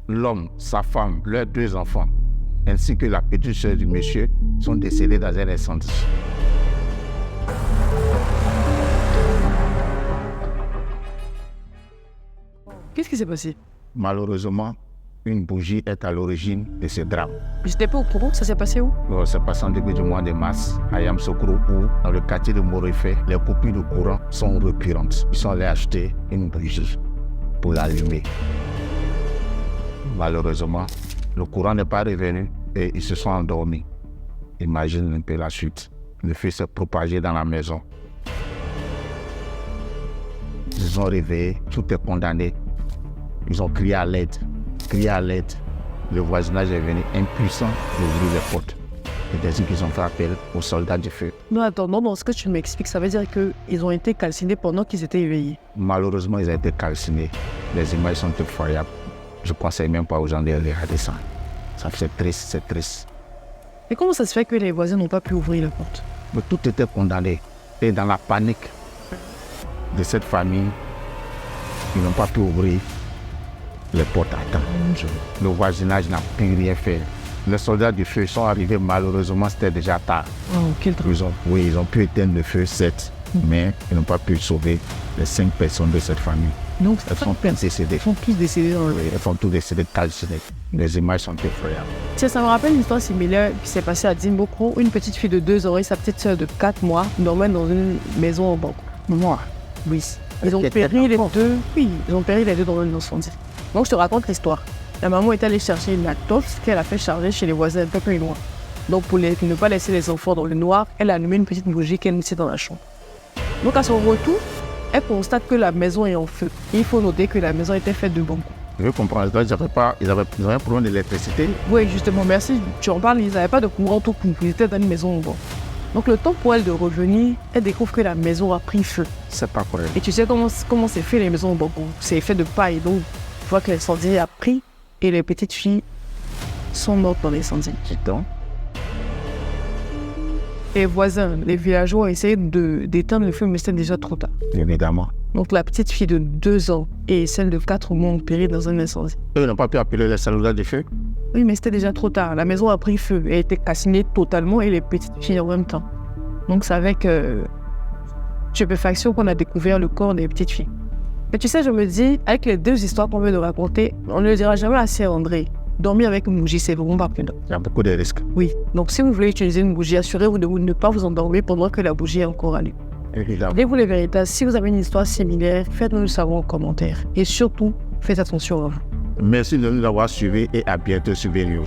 l'homme, sa femme, leurs 2 enfants, ainsi que la petite sœur du monsieur, sont décédés dans un incendie. Qu'est-ce qui s'est passé? Malheureusement, une bougie est à l'origine de ce drame. Je n'étais pas au courant, ça s'est passé où? C'est passé en début du mois de mars à Yamoussoukro, où, dans le quartier de Morefait, les coupures de courant sont récurrentes. Ils sont allés acheter une bougie pour l'allumer. Malheureusement, le courant n'est pas revenu et ils se sont endormis. Imagine un peu la suite. Le feu s'est propagé dans la maison. Ils ont réveillé, tout est condamné. Ils ont crié à l'aide, crié à l'aide. Le voisinage est venu impuissant d'ouvrir les portes. C'est ainsi qu'ils ont fait appel aux soldats du feu. Non, attends, non, ce que tu m'expliques, ça veut dire qu'ils ont été calcinés pendant qu'ils étaient éveillés. Malheureusement, ils ont été calcinés. Les images sont effroyables. Je ne conseille même pas aux gens de regarder ça. C'est triste, c'est triste. Et comment ça se fait que les voisins n'ont pas pu ouvrir la porte? Mais tout était condamné. Et dans la panique de cette famille, ils n'ont pas pu ouvrir les portes à temps. Le voisinage n'a pu rien faire. Les soldats du feu sont arrivés, malheureusement, c'était déjà tard. Oh, quel drame. Ils ont pu éteindre le feu, certes, mais ils n'ont pas pu sauver les 5 personnes de cette famille. Donc, elles sont tous décédées. Ils sont tous décédés dans le... Oui, elles sont tous décédées calcinées. Les images sont effroyables. Tiens, ça me rappelle une histoire similaire qui s'est passée à Dimbokro. Une petite fille de 2 ans et sa petite soeur de 4 mois dormaient dans une maison en banque. Moi? Oui. Ils ont péri les deux. Oui, ils ont péri les deux dans un incendie. Donc, je te raconte l'histoire. La maman est allée chercher une torche qu'elle a fait charger chez les voisins un peu plus loin. Donc, pour ne pas laisser les enfants dans le noir, elle a allumé une petite bougie qu'elle mettait dans la chambre. Donc, à son retour, elle constate que la maison est en feu. Et il faut noter que la maison était faite de bambou. Je comprends. Ils avaient un problème d'électricité. Oui, justement, merci. Tu en parles, ils n'avaient pas de courant tout court. Ils étaient dans une maison en bois. Donc, le temps pour elle de revenir, elle découvre que la maison a pris feu. C'est pas correct. Et tu sais comment c'est fait les maisons en bambou? C'est fait de paille. Donc, tu vois que l'incendie a pris et les petites filles sont mortes dans l'incendie. Donc, les voisins, les villageois ont essayé d'éteindre le feu, mais c'était déjà trop tard. évidemment. Donc la petite fille de 2 ans et celle de 4 mois ont péri dans un incendie. Eux n'ont pas pu appeler les soldats du feu? Oui, mais c'était déjà trop tard. La maison a pris feu. Elle a été calcinée totalement et les petites filles en même temps. Donc c'est avec stupéfaction qu'on a découvert le corps des petites filles. Mais tu sais, je me dis, avec les 2 histoires qu'on vient de raconter, on ne le dira jamais assez à André. Dormir avec une bougie, c'est vraiment pas prudent. Il y a beaucoup de risques. Oui, donc si vous voulez utiliser une bougie, assurez-vous de ne pas vous endormir pendant que la bougie est encore allumée. Évidemment. Dès vous les vérités, si vous avez une histoire similaire, faites-nous le savoir en commentaire. Et surtout, faites attention à vous. Merci de nous avoir suivis et à bientôt sur VNews.